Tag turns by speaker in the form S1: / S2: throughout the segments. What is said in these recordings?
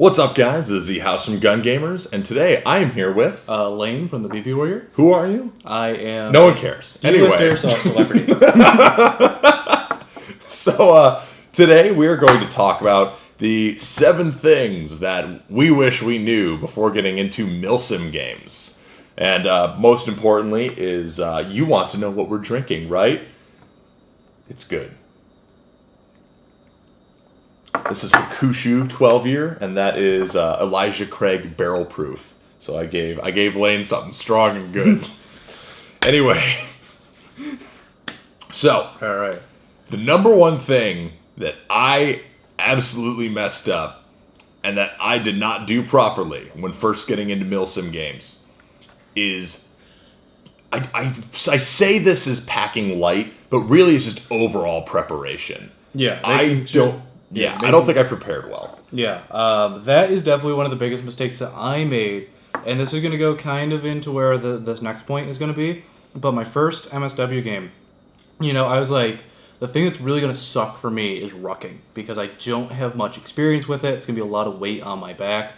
S1: What's up, guys? This is the House from Gun Gamers, and today I am here with...
S2: Lane from the BP Warrior.
S1: Who are you?
S2: I am...
S1: No one cares. Anyway.
S2: Celebrity.
S1: So, today we are going to talk about the 7 things that we wish we knew before getting into MilSim games. And most importantly is you want to know what we're drinking, right? It's good. This is a Kushu 12-year, and that is Elijah Craig Barrel Proof. So I gave Lane something strong and good. Anyway, so
S2: All right.
S1: the number one thing that I absolutely messed up and that I did not do properly when first getting into MilSim games is I say this is packing light, but really it's just overall preparation.
S2: Yeah.
S1: I don't think I prepared well.
S2: Yeah. That is definitely one of the biggest mistakes that I made. And this is going to go kind of into where this next point is going to be. But my first MSW game, I was like, the thing that's really going to suck for me is rucking. Because I don't have much experience with it. It's going to be a lot of weight on my back.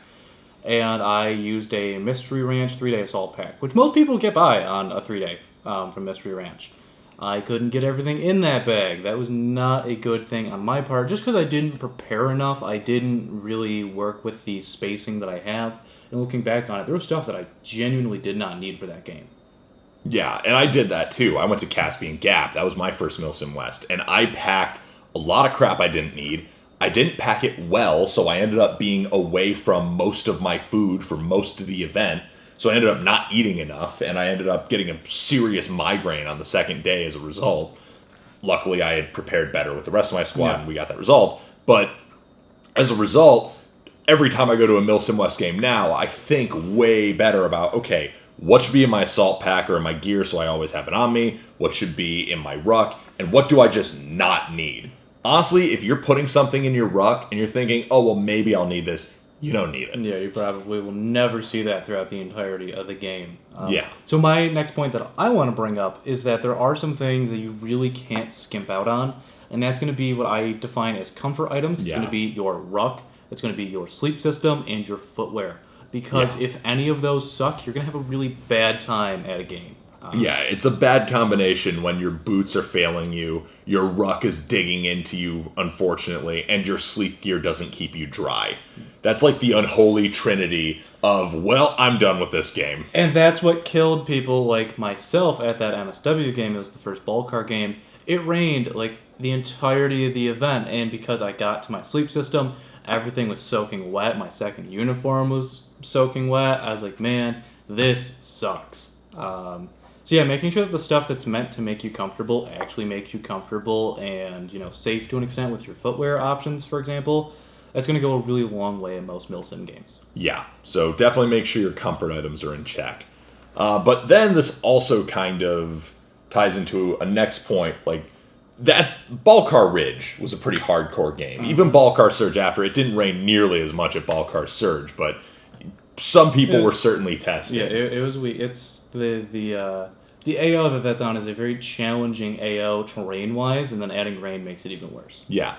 S2: And I used a Mystery Ranch 3-day assault pack, which most people get by on a 3-day from Mystery Ranch. I couldn't get everything in that bag. That was not a good thing on my part, just because I didn't prepare enough. I didn't really work with the spacing that I have. And looking back on it, there was stuff that I genuinely did not need for that game.
S1: Yeah, and I did that too. I went to Caspian Gap. That was my first MilSim West. And I packed a lot of crap I didn't need. I didn't pack it well, so I ended up being away from most of my food for most of the event. So I ended up not eating enough, and I ended up getting a serious migraine on the second day as a result. Luckily, I had prepared better with the rest of my squad, and we got that resolved. But as a result, every time I go to a MilSim West game now, I think way better about, okay, what should be in my assault pack or in my gear so I always have it on me? What should be in my ruck? And what do I just not need? Honestly, if you're putting something in your ruck and you're thinking, oh, well, maybe I'll need this, you don't need it.
S2: Yeah, you probably will never see that throughout the entirety of the game.
S1: Yeah.
S2: So my next point that I want to bring up is that there are some things that you really can't skimp out on, and that's going to be what I define as comfort items. It's going to be your ruck, it's going to be your sleep system, and your footwear. Because if any of those suck, you're going to have a really bad time at a game.
S1: Yeah, it's a bad combination when your boots are failing you, your ruck is digging into you, unfortunately, and your sleep gear doesn't keep you dry. That's like the unholy trinity of, well, I'm done with this game.
S2: And that's what killed people like myself at that MSW game. It was the first ball car game. It rained like the entirety of the event, and because I got to my sleep system, everything was soaking wet. My second uniform was soaking wet. I was like, man, this sucks. So yeah, making sure that the stuff that's meant to make you comfortable actually makes you comfortable and, safe to an extent with your footwear options, for example, that's going to go a really long way in most MilSim games.
S1: Yeah, so definitely make sure your comfort items are in check. But then this also kind of ties into a next point, like that Ballcar Ridge was a pretty hardcore game. Even Ballcar Surge after, it didn't rain nearly as much at Ballcar Surge, but some people were certainly tested.
S2: Yeah, it was weak. It's the AO that's on is a very challenging AO terrain-wise, and then adding rain makes it even worse.
S1: Yeah,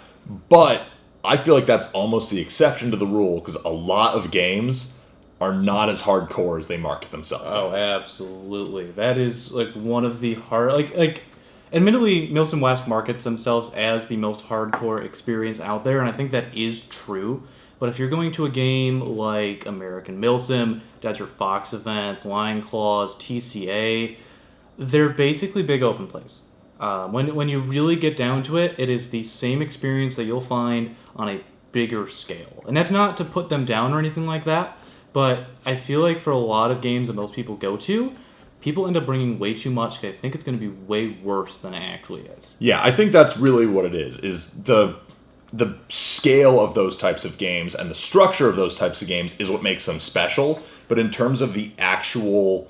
S1: but I feel like that's almost the exception to the rule, because a lot of games are not as hardcore as they market themselves
S2: Oh,
S1: as.
S2: absolutely. That is like one of the hard... Like, admittedly, MilSim West markets themselves as the most hardcore experience out there, and I think that is true. But if you're going to a game like American MilSim, Desert Fox Event, Lion Claws, TCA, they're basically big open plays. When you really get down to it, it is the same experience that you'll find on a bigger scale. And that's not to put them down or anything like that, but I feel like for a lot of games that most people go to, people end up bringing way too much because I think it's going to be way worse than it actually is.
S1: Yeah, I think that's really what it is the scale of those types of games and the structure of those types of games is what makes them special. But in terms of the actual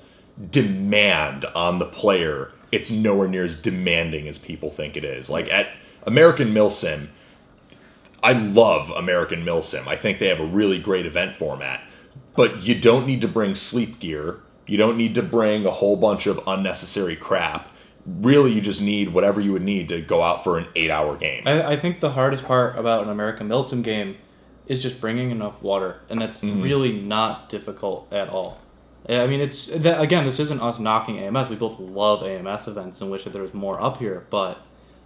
S1: demand on the player, it's nowhere near as demanding as people think it is. Like at American MilSim, I love American MilSim. I think they have a really great event format. But you don't need to bring sleep gear. You don't need to bring a whole bunch of unnecessary crap. Really, you just need whatever you would need to go out for an 8-hour game.
S2: I think the hardest part about an American MilSim game is just bringing enough water, and that's really not difficult at all. I mean, it's that, again, this isn't us knocking AMS. We both love AMS events and wish that there was more up here, but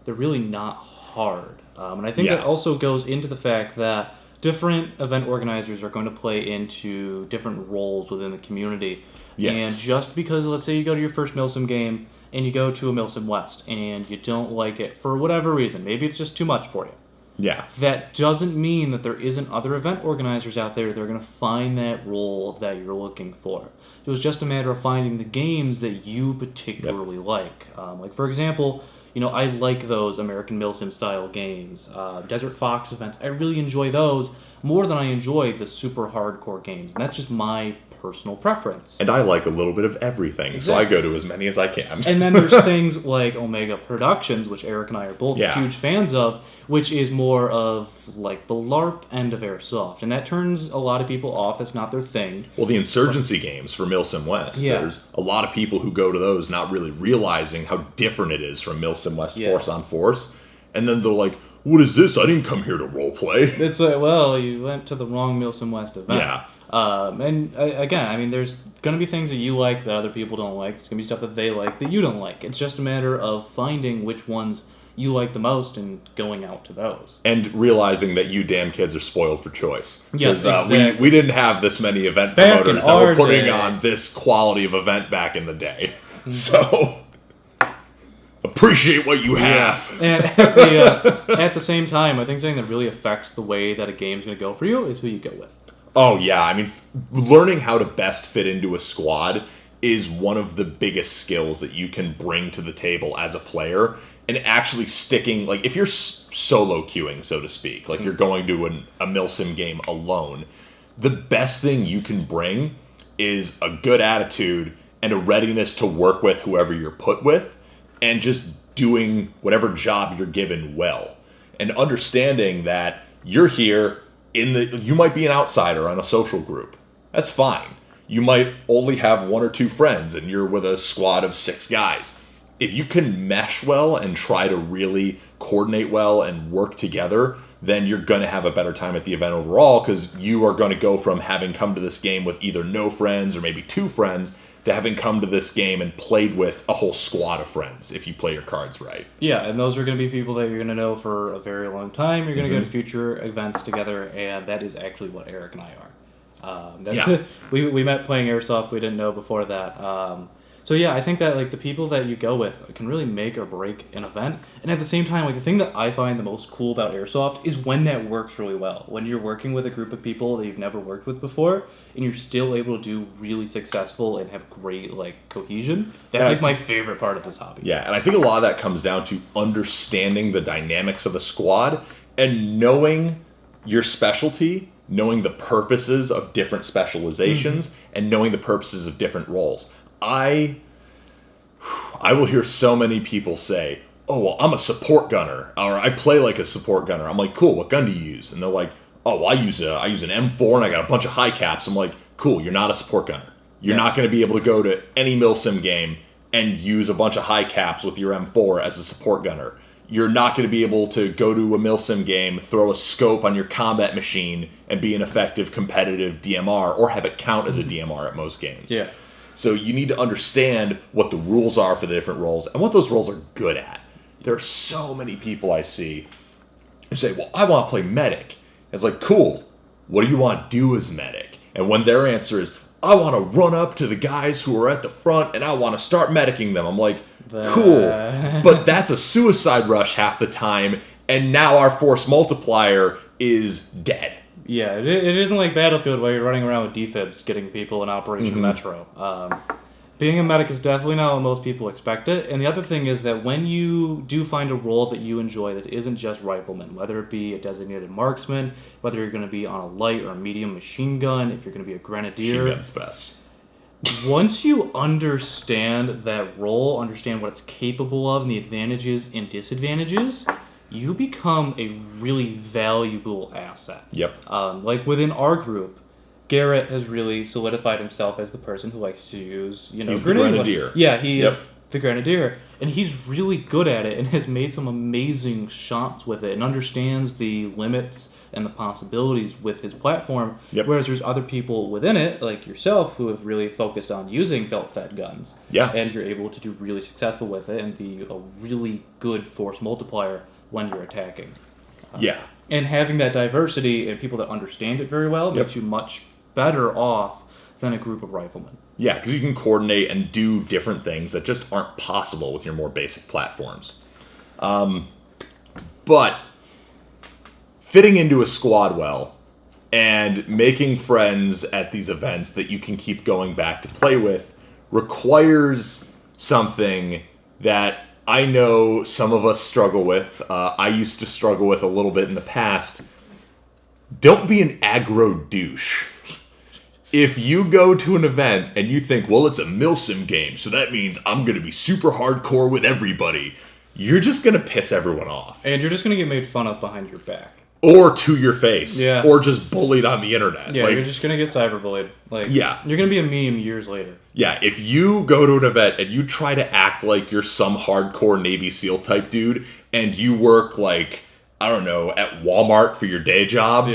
S2: they're really not hard. And I think that also goes into the fact that different event organizers are going to play into different roles within the community.
S1: Yes.
S2: And just because, let's say you go to your first MilSim game and you go to a MilSim West and you don't like it for whatever reason, maybe it's just too much for you.
S1: Yeah.
S2: That doesn't mean that there isn't other event organizers out there that are going to find that role that you're looking for. It was just a matter of finding the games that you particularly like. Like, for example, I like those American MilSim style games. Desert Fox events, I really enjoy those more than I enjoy the super hardcore games. And that's just my personal preference.
S1: And I like a little bit of everything, so I go to as many as I can.
S2: And then there's things like Omega Productions, which Eric and I are both huge fans of, which is more of like the LARP end of Airsoft. And that turns a lot of people off. That's not their thing.
S1: Well, the Insurgency games for MilSim West, there's a lot of people who go to those not really realizing how different it is from MilSim West Force on Force. And then they're like, what is this? I didn't come here to roleplay.
S2: It's like, well, you went to the wrong MilSim West event.
S1: Yeah.
S2: And again, I mean, there's going to be things that you like that other people don't like. There's going to be stuff that they like that you don't like. It's just a matter of finding which ones you like the most and going out to those.
S1: And realizing that you damn kids are spoiled for choice.
S2: Yes, exactly.
S1: we didn't have this many event promoters that were putting on this quality of event back in the day. So appreciate what you have.
S2: And at the same time, I think something that really affects the way that a game's going to go for you is who you go with.
S1: Oh, yeah. I mean, learning how to best fit into a squad is one of the biggest skills that you can bring to the table as a player. And actually sticking, like, if you're solo queuing, so to speak, like you're going to a MilSim game alone, the best thing you can bring is a good attitude and a readiness to work with whoever you're put with and just doing whatever job you're given well. And understanding that you're here you might be an outsider on a social group. That's fine. You might only have 1 or 2 friends and you're with a squad of 6 guys. If you can mesh well and try to really coordinate well and work together, then you're going to have a better time at the event overall because you are going to go from having come to this game with either no friends or maybe 2 friends to having come to this game and played with a whole squad of friends if you play your cards right. Yeah,
S2: and those are going to be people that you're going to know for a very long time. You're going to go to future events together, and that is actually what Eric and I are. We met playing Airsoft. We didn't know before that. So yeah, I think that like the people that you go with can really make or break an event. And at the same time, like the thing that I find the most cool about Airsoft is when that works really well. When you're working with a group of people that you've never worked with before and you're still able to do really successful and have great like cohesion. That's like my favorite part of this hobby.
S1: Yeah, and I think a lot of that comes down to understanding the dynamics of a squad and knowing your specialty, knowing the purposes of different specializations, and knowing the purposes of different roles. I will hear so many people say, oh, well, I'm a support gunner, or I play like a support gunner. I'm like, cool, what gun do you use? And they're like, oh, well, I use an M4 and I got a bunch of high caps. I'm like, cool, you're not a support gunner. You're not going to be able to go to any MilSim game and use a bunch of high caps with your M4 as a support gunner. You're not going to be able to go to a MilSim game, throw a scope on your combat machine, and be an effective competitive DMR, or have it count as a DMR at most games.
S2: Yeah.
S1: So you need to understand what the rules are for the different roles and what those roles are good at. There are so many people I see who say, well, I want to play medic. It's like, cool, what do you want to do as medic? And when their answer is, I want to run up to the guys who are at the front and I want to start medicing them. I'm like, cool, but that's a suicide rush half the time, and now our force multiplier is dead.
S2: Yeah, it isn't like Battlefield where you're running around with defibs getting people in Operation Metro. Being a medic is definitely not what most people expect it. And the other thing is that when you do find a role that you enjoy that isn't just rifleman, whether it be a designated marksman, whether you're going to be on a light or a medium machine gun, if you're going to be a grenadier.
S1: Machine gun's best.
S2: Once you understand that role, understand what it's capable of and the advantages and disadvantages, you become a really valuable asset.
S1: Yep.
S2: Like within our group, Garrett has really solidified himself as the person who likes to use,
S1: he's the grenadier.
S2: Yeah, he is the Grenadier, and he's really good at it and has made some amazing shots with it and understands the limits and the possibilities with his platform.
S1: Yep.
S2: Whereas there's other people within it, like yourself, who have really focused on using belt-fed guns.
S1: Yeah.
S2: And you're able to do really successful with it and be a really good force multiplier when you're attacking.
S1: Yeah.
S2: And having that diversity and people that understand it very well makes you much better off than a group of riflemen.
S1: Yeah, because you can coordinate and do different things that just aren't possible with your more basic platforms. But fitting into a squad well and making friends at these events that you can keep going back to play with requires something that I know some of us struggle with. I used to struggle with a little bit in the past. Don't be an aggro douche. If you go to an event and you think, well, it's a MilSim game, so that means I'm going to be super hardcore with everybody, you're just going to piss everyone off.
S2: And you're just going to get made fun of behind your back.
S1: Or to your face.
S2: Yeah.
S1: Or just bullied on the internet.
S2: Yeah, you're just going to get cyberbullied.
S1: Yeah.
S2: You're going to be a meme years later.
S1: Yeah, if you go to an event and you try to act like you're some hardcore Navy SEAL type dude and you work like, I don't know, at Walmart for your day job,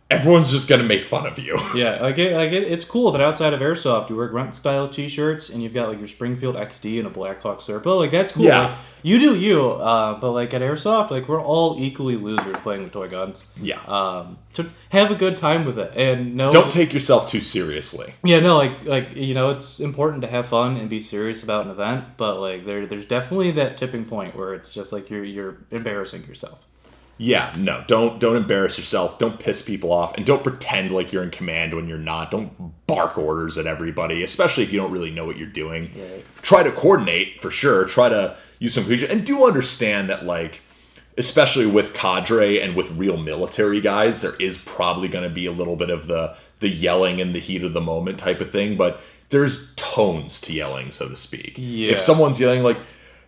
S1: everyone's just going to make fun of you.
S2: Yeah, it's cool that outside of Airsoft, you wear grunt style t-shirts and you've got like your Springfield XD and a Black Hawk Serpo. Like, that's cool.
S1: Yeah.
S2: Like, you do you, but like at Airsoft, like we're all equally losers playing with toy guns.
S1: Yeah.
S2: So have a good time with it and
S1: don't take yourself too seriously.
S2: Yeah, no, like you know, it's important to have fun and be serious about an event, but like there's definitely that tipping point where it's just like you're embarrassing yourself.
S1: Yeah, no, don't embarrass yourself. Don't piss people off, and don't pretend like you're in command when you're not. Don't bark orders at everybody, especially if you don't really know what you're doing.
S2: Right.
S1: Try to coordinate for sure. Try to use some cohesion, and do understand that, like, especially with cadre and with real military guys, there is probably going to be a little bit of the yelling in the heat of the moment type of thing. But there's tones to yelling, so to speak.
S2: Yeah.
S1: If someone's yelling like,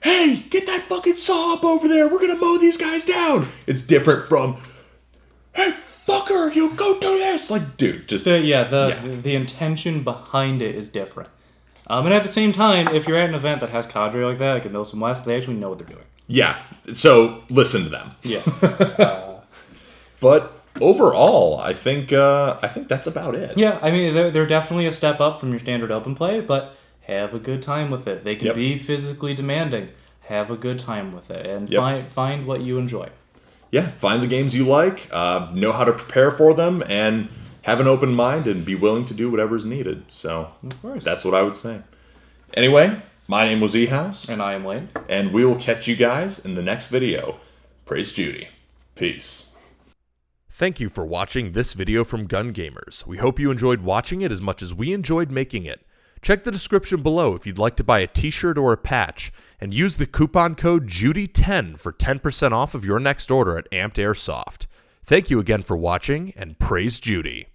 S1: hey, get that fucking saw up over there. We're going to mow these guys down. It's different from, hey, fucker, you go do this. Like, dude, just...
S2: The intention behind it is different. And at the same time, if you're at an event that has cadre like that, like at MilSim West, they actually know what they're doing.
S1: Yeah, so listen to them.
S2: Yeah.
S1: But overall, I think that's about it.
S2: Yeah, I mean, they're definitely a step up from your standard open play, but... have a good time with it. They can be physically demanding. Have a good time with it. And find what you enjoy.
S1: Yeah, find the games you like, know how to prepare for them, and have an open mind and be willing to do whatever's needed. So
S2: of course.
S1: That's what I would say. Anyway, my name was E-House.
S2: And I am Lane.
S1: And we will catch you guys in the next video. Praise Judy. Peace. Thank you for watching this video from Gun Gamers. We hope you enjoyed watching it as much as we enjoyed making it. Check the description below if you'd like to buy a t-shirt or a patch, and use the coupon code JUDY10 for 10% off of your next order at Amped Airsoft. Thank you again for watching, and praise Judy.